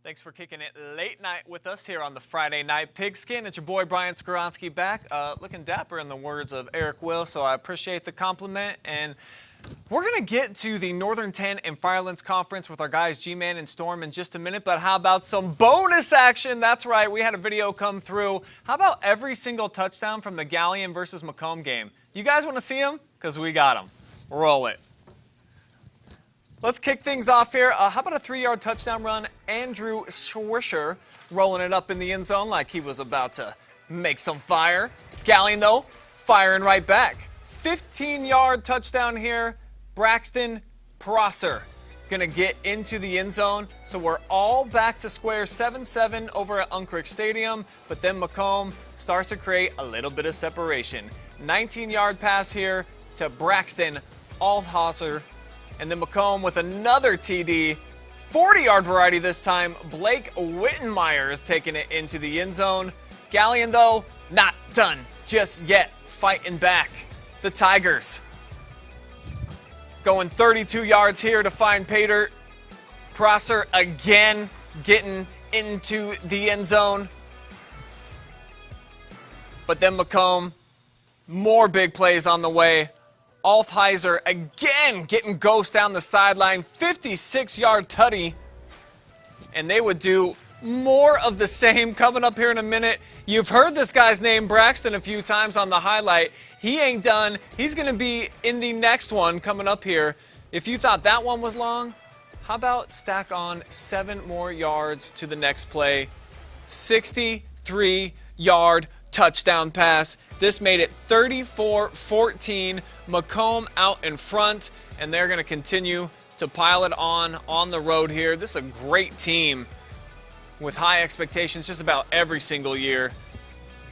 Thanks for kicking it late night with us here on the Friday Night Pigskin. It's your boy Brian Skowronski back, looking dapper in the words of Eric Will, so I appreciate the compliment. And we're going to get to the Northern 10 and Firelands Conference with our guys G-Man and Storm in just a minute, but how about some bonus action? That's right, we had a video come through. How about every single touchdown from the Galion versus McComb game? You guys want to see them? Because we got them. Roll it. Let's kick things off here. How about a 3-yard touchdown run? Andrew Swisher rolling it up in the end zone like he was about to make some fire. Galion, though, firing right back. 15-yard touchdown here. Braxton Prosser going to get into the end zone. So we're all back to square 7-7 over at Unkrich Stadium. But then McComb starts to create a little bit of separation. 19-yard pass here to Braxton Althauser. And then McComb with another TD, 40-yard variety this time. Blake Wittenmeyer is taking it into the end zone. Galion, though, not done just yet. Fighting back. The Tigers going 32 yards here to find Pater. Prosser again getting into the end zone. But then McComb, more big plays on the way. Althauser again getting ghost down the sideline, 56-yard tutty. And they would do more of the same coming up here in a minute. You've heard this guy's name, Braxton, a few times on the highlight. He ain't done. He's going to be in the next one coming up here. If you thought that one was long, how about stack on 7 more yards to the next play? 63-yard touchdown pass. This made it 34-14. McComb out in front, and they're going to continue to pile it on the road here. This is a great team with high expectations just about every single year.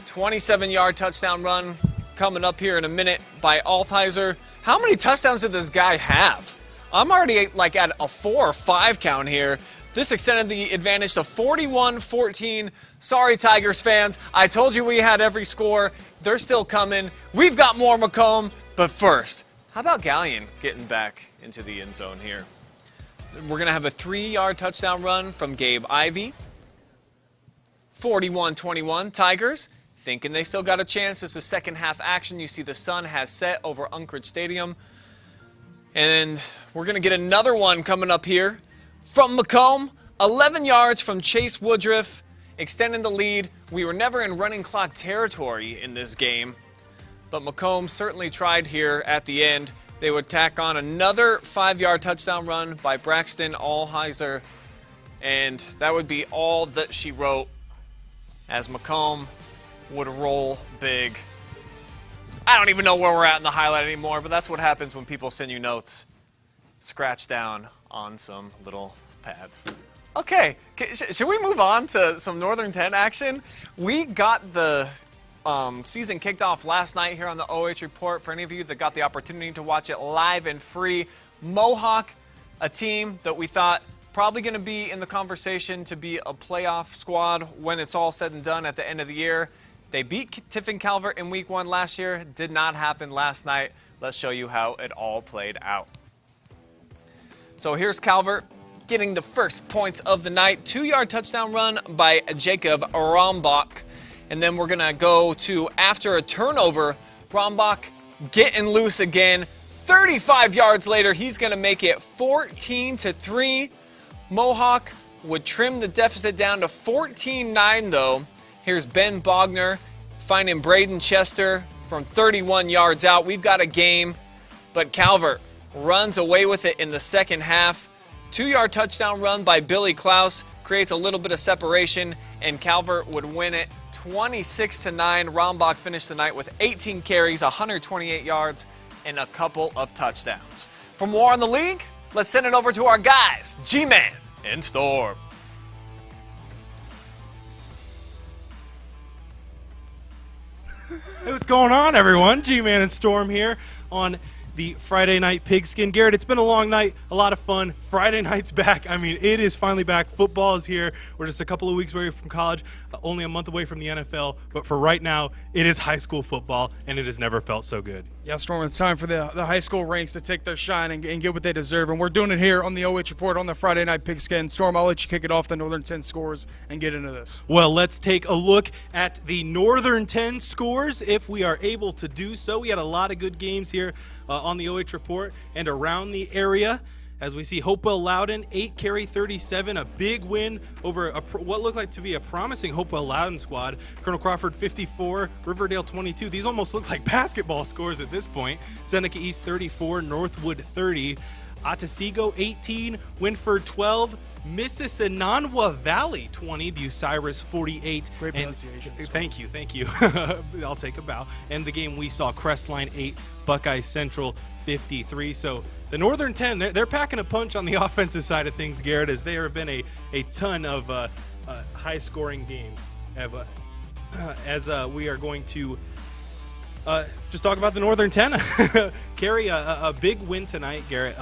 27-yard touchdown run coming up here in a minute by Althauser. How many touchdowns did this guy have? I'm already like at a 4 or 5 count here. This extended the advantage to 41-14. Sorry, Tigers fans. I told you we had every score. They're still coming. We've got more McComb. But first, how about Galion getting back into the end zone here? We're going to have a 3-yard touchdown run from Gabe Ivey. 41-21. Tigers thinking they still got a chance. This is second half action. You see the sun has set over Unkrich Stadium. And we're going to get another one coming up here from McComb. 11 yards from Chase Woodruff, extending the lead. We were never in running clock territory in this game, but McComb certainly tried here at the end. They would tack on another 5-yard touchdown run by Braxton Althauser, and that would be all that she wrote as McComb would roll big. I don't even know where we're at in the highlight anymore, but that's what happens when people send you notes. Scratch down on some little pads. Okay, should we move on to some Northern 10 action? We got the season kicked off last night here on the OH Report. For any of you that got the opportunity to watch it live and free, Mohawk a team that we thought probably going to be in the conversation to be a playoff squad when it's all said and done at the end of the year. They beat Tiffin Calvert in week 1 last year. Did not happen last night. Let's show you how it all played out. So here's Calvert getting the first points of the night. 2-yard touchdown run by Jacob Rombach. And then we're going to go to, after a turnover, Rombach getting loose again. 35 yards later, he's going to make it 14-3. Mohawk would trim the deficit down to 14-9, though. Here's Ben Bogner finding Braden Chester from 31 yards out. We've got a game, but Calvert runs away with it in the second half. 2-yard touchdown run by Billy Klaus creates a little bit of separation, and Calvert would win it 26-9. Rombach finished the night with 18 carries, 128 yards, and a couple of touchdowns. For more on the league, let's send it over to our guys, G-Man and Storm. Hey, what's going on, everyone? G-Man and Storm here on the Friday Night Pigskin. Garrett, it's been a long night, a lot of fun. Friday night's back. I mean, it is finally back. Football is here. We're just a couple of weeks away from college, only a month away from the NFL. But for right now, it is high school football, and it has never felt so good. Yeah, Storm, it's time for the high school ranks to take their shine and get what they deserve. And we're doing it here on the OH Report on the Friday Night Pigskin. Storm, I'll let you kick it off, the Northern 10 scores, and get into this. Well, let's take a look at the Northern 10 scores, if we are able to do so. We had a lot of good games here on the OH Report and around the area. As we see Hopewell Loudon, 8 carry 37, a big win over what looked like to be a promising Hopewell Loudon squad. Colonel Crawford 54, Riverdale 22. These almost look like basketball scores at this point. Seneca East 34, Northwood 30, Otsego 18, Winford 12, Mississauga Valley 20, Bucyrus 48. Great pronunciation. Thank you. I'll take a bow. And the game we saw, Crestline 8, Buckeye Central 53. So the Northern 10, they're packing a punch on the offensive side of things, Garrett, as there have been a ton of high-scoring games. As we are going to just talk about the Northern 10. Carry a big win tonight, Garrett.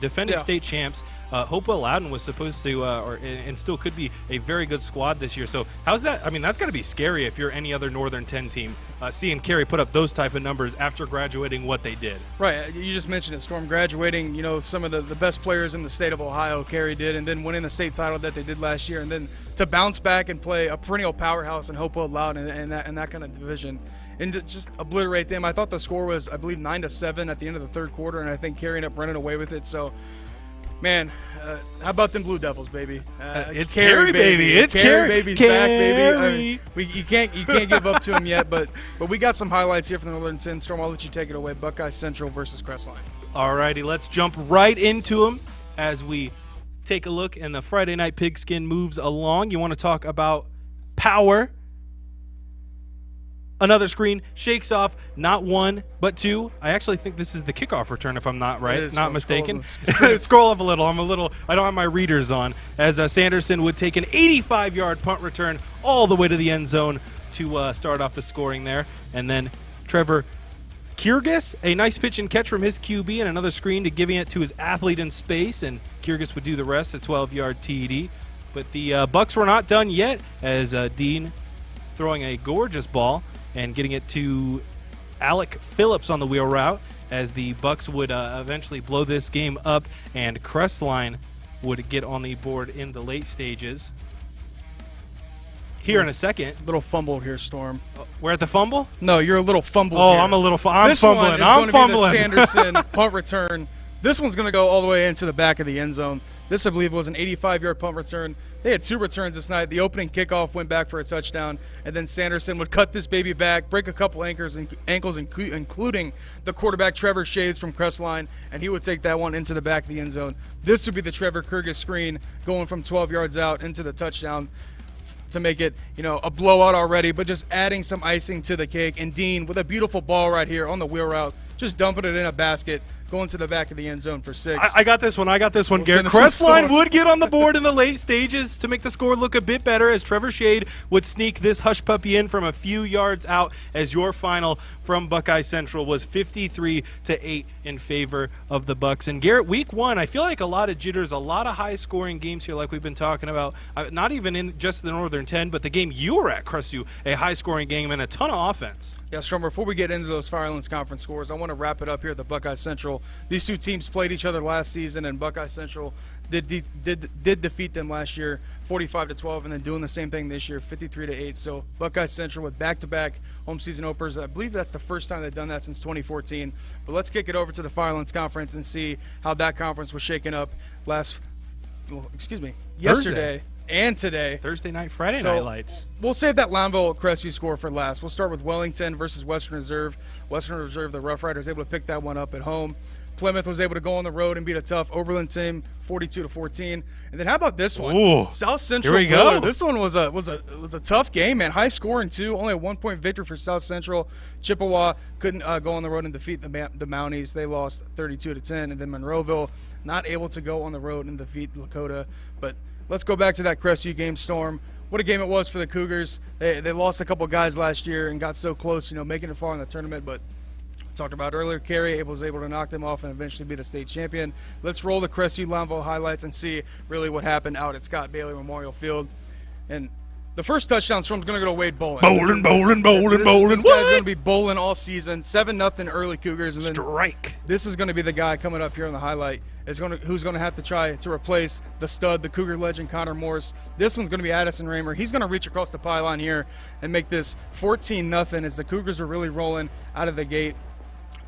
Defending state champs. Hopewell Loudon was supposed to, and still could be, a very good squad this year. So how's that? I mean, that's got to be scary if you're any other Northern 10 team, seeing Carey put up those type of numbers after graduating what they did. Right, you just mentioned it, Storm. Graduating, some of the best players in the state of Ohio, Carey did, and then winning the state title that they did last year, and then to bounce back and play a perennial powerhouse in Hopewell Loudon and that kind of division, and to just obliterate them. I thought the score was, I believe, 9-7 at the end of the third quarter, and I think Carey ended up running away with it. So, man, how about them Blue Devils, baby? It's Carey, baby. It's Carey, Carey. baby's back, baby. I mean, you can't give up to him yet, but we got some highlights here from the Northern 10. Storm, I'll let you take it away. Buckeye Central versus Crestline. All righty, let's jump right into them as we take a look, and the Friday Night Pigskin moves along. You want to talk about power? Another screen shakes off not one, but two. I actually think this is the kickoff return, if I'm not mistaken. Scroll up a little. I don't have my readers on. As Sanderson would take an 85-yard punt return all the way to the end zone to start off the scoring there. And then Trevor Kyrgios, a nice pitch and catch from his QB, and another screen to giving it to his athlete in space, and Kyrgios would do the rest, a 12-yard TD. But the Bucks were not done yet, as Dean throwing a gorgeous ball and getting it to Alec Phillips on the wheel route, as the Bucks would eventually blow this game up, and Crestline would get on the board in the late stages. Here in a second. Little fumble here, Storm. We're at the fumble? No, you're a little fumble Oh, here. I'm fumbling. This one is going to be the Sanderson Sanderson punt return. This one's going to go all the way into the back of the end zone. This, I believe, was an 85-yard punt return. They had two returns this night. The opening kickoff went back for a touchdown, and then Sanderson would cut this baby back, break a couple ankles, including the quarterback, Trevor Shades from Crestline, and he would take that one into the back of the end zone. This would be the Trevor Kyrgios screen going from 12 yards out into the touchdown to make it, a blowout already, but just adding some icing to the cake. And Dean with a beautiful ball right here on the wheel route, just dumping it in a basket, going to the back of the end zone for 6. I got this one. Garrett. Crestline would get on the board in the late stages to make the score look a bit better as Trevor Shade would sneak this hush puppy in from a few yards out as your final from Buckeye Central was 53-8 in favor of the Bucks. And Garrett, week 1, I feel like a lot of jitters, a lot of high-scoring games here like we've been talking about. Not even in just the Northern 10, but the game you were at, Crestview, a high-scoring game and a ton of offense. Yeah, Strom, before we get into those Firelands Conference scores, I want to wrap it up here at the Buckeye Central. These two teams played each other last season, and Buckeye Central did defeat them last year, 45-12, and then doing the same thing this year, 53-8. So Buckeye Central with back-to-back home season openers. I believe that's the first time they've done that since 2014. But let's kick it over to the Firelands Conference and see how that conference was shaken up yesterday and today. Thursday night, Friday night lights. We'll save that Lownville-Crestview score for last. We'll start with Wellington versus Western Reserve. Western Reserve, the Rough Riders, able to pick that one up at home. Plymouth was able to go on the road and beat a tough Oberlin team, 42-14. And then how about this one? Ooh, South Central. here we go. This one was a tough game, man. High scoring too. Only a 1-point victory for South Central. Chippewa couldn't go on the road and defeat the Mounties. They lost 32-10. And then Monroeville not able to go on the road and defeat Lakota. But let's go back to that Crestview game, Storm. What a game it was for the Cougars. They lost a couple guys last year and got so close, making it far in the tournament. But talked about earlier, Carey was able to knock them off and eventually be the state champion. Let's roll the Crestview Lownville highlights and see really what happened out at Scott Bailey Memorial Field. And the first touchdown, Storm's going to go to Wade Bolin. Bowling. This guy's going to be bowling all season. 7-0 early Cougars. And then Strike. This is going to be the guy coming up here on the highlight who's going to have to try to replace the stud, the Cougar legend, Connor Morse. This one's going to be Addison Raymer. He's going to reach across the pylon here and make this 14-0 as the Cougars are really rolling out of the gate.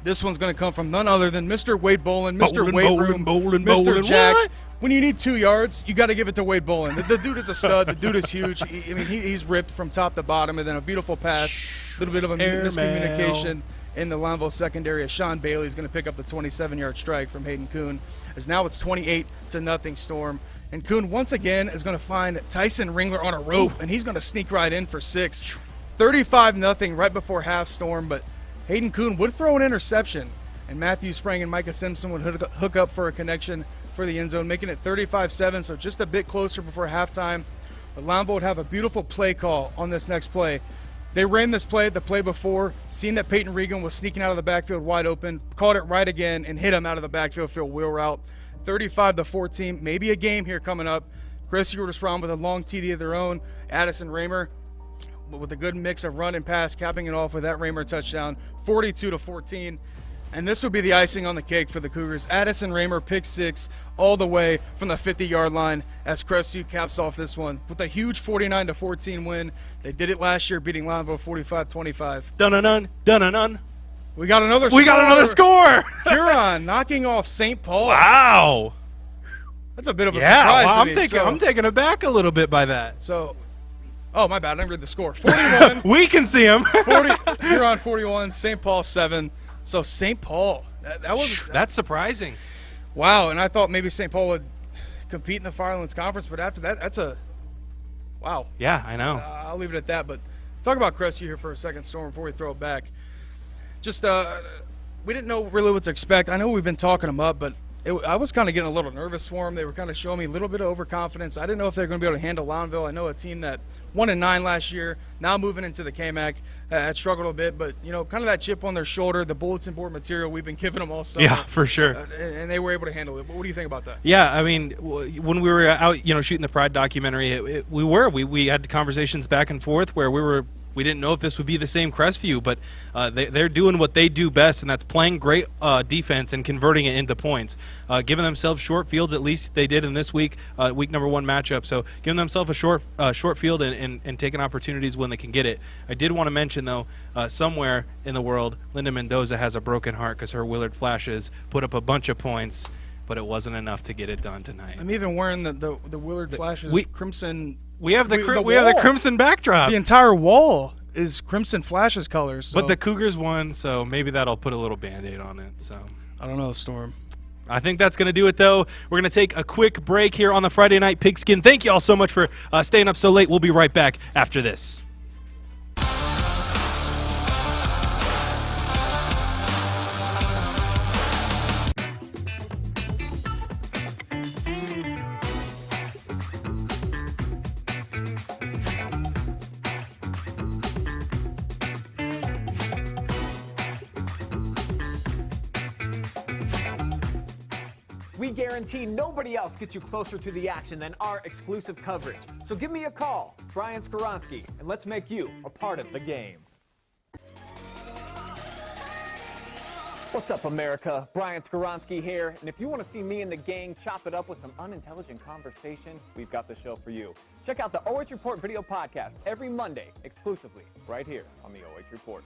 This one's going to come from none other than Mr. Wade Bolin, Mr. Wade Room, Mr. Jack. What? When you need 2 yards, you got to give it to Wade Bolin. The dude is a stud. The dude is huge. He's ripped from top to bottom, and then a beautiful pass, a little bit of a miscommunication in the Lownville secondary as Sean Bailey is going to pick up the 27-yard strike from Hayden Kuhn. As now it's 28-0 Storm. And Kuhn once again is going to find Tyson Ringler on a rope, and he's going to sneak right in for 6. 35-0 right before half, Storm, but Hayden Kuhn would throw an interception, and Matthew Sprang and Micah Simpson would hook up for a connection for the end zone, making it 35-7, so just a bit closer before halftime. But Lownville would have a beautiful play call on this next play. They ran this play the play before, seen that Peyton Regan was sneaking out of the backfield wide open, caught it right again, and hit him out of the backfield field wheel route. 35-14, maybe a game here coming up. Chris would respond with a long TD of their own. Addison Raymer with a good mix of run and pass, capping it off with that Raymer touchdown, 42-14. And this would be the icing on the cake for the Cougars. Addison Raymer pick 6 all the way from the 50-yard line as Crestview caps off this one with a huge 49-14 win. They did it last year, beating Lownville 45-25. Dun-dun-dun. We got another score. Huron knocking off St. Paul. Wow. That's a bit of a surprise well, to me. I'm taken aback a little bit by that. So, oh, my bad. I didn't read the score. 41. We can see them. Huron 41, St. Paul 7. So St. Paul, that's surprising. Wow, and I thought maybe St. Paul would compete in the Firelands Conference, but after that, that's a wow. Yeah, I know. I'll leave it at that. But talk about Crestview here for a second, Storm, before we throw it back. Just we didn't know really what to expect. I know we've been talking them up, but I was kind of getting a little nervous for them. They were kind of showing me a little bit of overconfidence. I didn't know if they were going to be able to handle Lownville. I know a team that 1-9 last year, now moving into the KMAC, had struggled a bit, but kind of that chip on their shoulder, the bulletin board material we've been giving them all summer. Yeah, for sure. And they were able to handle it. But what do you think about that? Yeah, I mean, when we were out, shooting the Pride documentary, we had conversations back and forth where we didn't know if this would be the same Crestview, but they're doing what they do best, and that's playing great defense and converting it into points. Giving themselves short fields, at least they did in this week number 1 matchup. So giving themselves a short field and taking opportunities when they can get it. I did want to mention, though, somewhere in the world, Linda Mendoza has a broken heart because her Willard Flashes put up a bunch of points, but it wasn't enough to get it done tonight. I'm even wearing the Willard Flashes crimson. We have the crimson backdrop. The entire wall is crimson Flashes colors. So. But the Cougars won, so maybe that'll put a little Band-Aid on it. So I don't know, Storm. I think that's going to do it, though. We're going to take a quick break here on the Friday Night Pigskin. Thank you all so much for staying up so late. We'll be right back after this. we guarantee nobody else gets you closer to the action than our exclusive coverage. So give me a call, Brian Skowronski, and let's make you a part of the game. What's up, America? Brian Skowronski here, and if you want to see me and the gang chop it up with some unintelligent conversation, we've got the show for you. Check out the OH Report video podcast every Monday, exclusively, right here on the OH Report.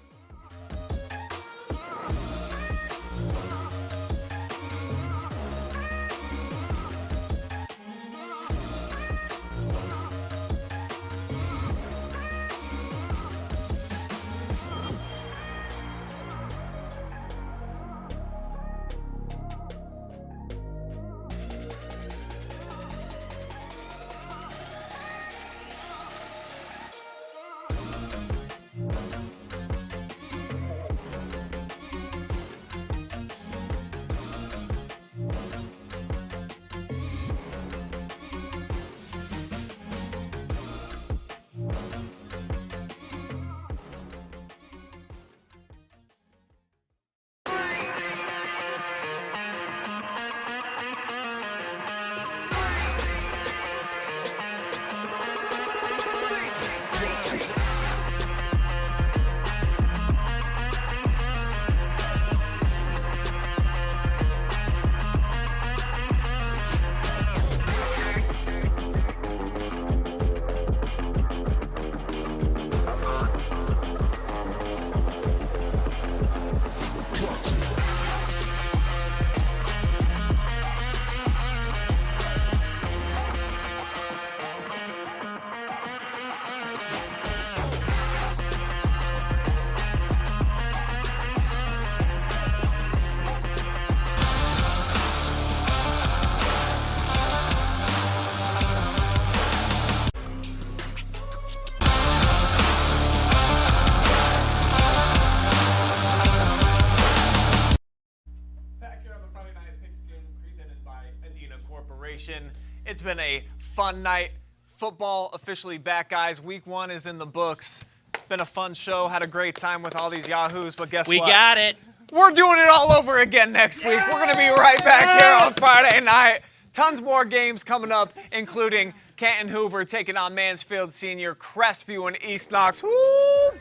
Adena Corporation. It's been a fun night. Football officially back, guys. Week 1 is in the books. It's been a fun show. Had a great time with all these yahoos, but guess what? We got it. We're doing it all over again next week. We're going to be right back here on Friday night. Tons more games coming up, including Canton Hoover taking on Mansfield Senior, Crestview and East Knox. Woo,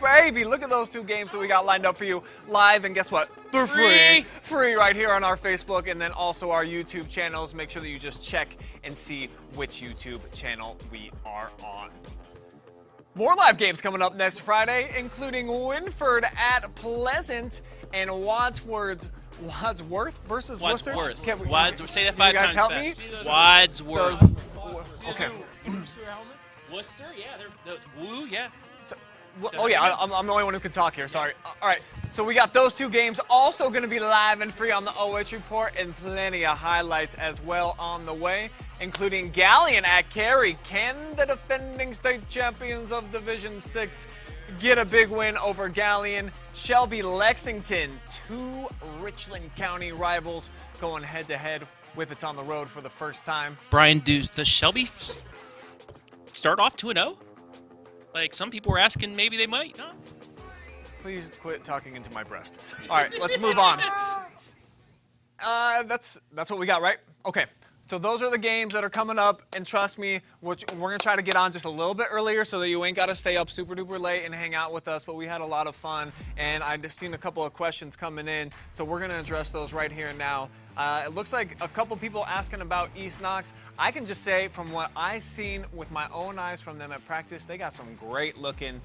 baby. Look at those 2 games that we got lined up for you live. And guess what? They're free. Free right here on our Facebook and then also our YouTube channels. Make sure that you just check and see which YouTube channel we are on. More live games coming up next Friday, including Winford at Pleasant and Wadsworth versus Worcester. Wadsworth. Say that 5 times help fast. Me? Wadsworth. Okay. Worcester, yeah. They're Woo, yeah. So, oh yeah, I'm the only one who can talk here. Sorry. All right. So we got those 2 games also going to be live and free on the OH Report, and plenty of highlights as well on the way, including Galion at Cary. Can the defending state champions of Division 6 get a big win over Galion? Shelby Lexington, 2 Richland County rivals going head-to-head. Whippets on the road for the first time. Brian, does Shelby start off 2-0? Like some people were asking, maybe they might. No. Please quit talking into my breast. All right, let's move on. That's what we got, right? Okay. So those are the games that are coming up, and trust me, we're going to try to get on just a little bit earlier so that you ain't got to stay up super duper late and hang out with us, but we had a lot of fun, and I've just seen a couple of questions coming in, so we're going to address those right here and now. It looks like a couple people asking about East Knox. I can just say from what I've seen with my own eyes from them at practice, they got some great looking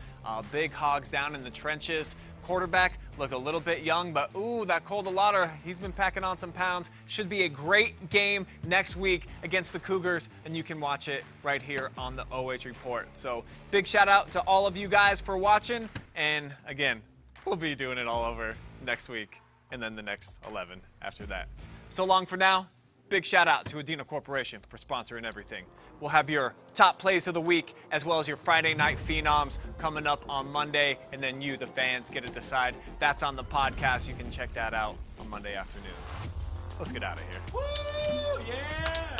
big hogs down in the trenches. Quarterback look a little bit young, but ooh, that Cole DeLauder, he's been packing on some pounds. Should be a great game next week against the Cougars, and you can watch it right here on the OH Report. So big shout out to all of you guys for watching, and again, we'll be doing it all over next week, and then the next 11 after that. So long for now. Big shout out to Adena Corporation for sponsoring everything. We'll have your top plays of the week as well as your Friday Night Phenoms coming up on Monday, and then you, the fans, get to decide. That's on the podcast. You can check that out on Monday afternoons. Let's get out of here. Woo! Yeah!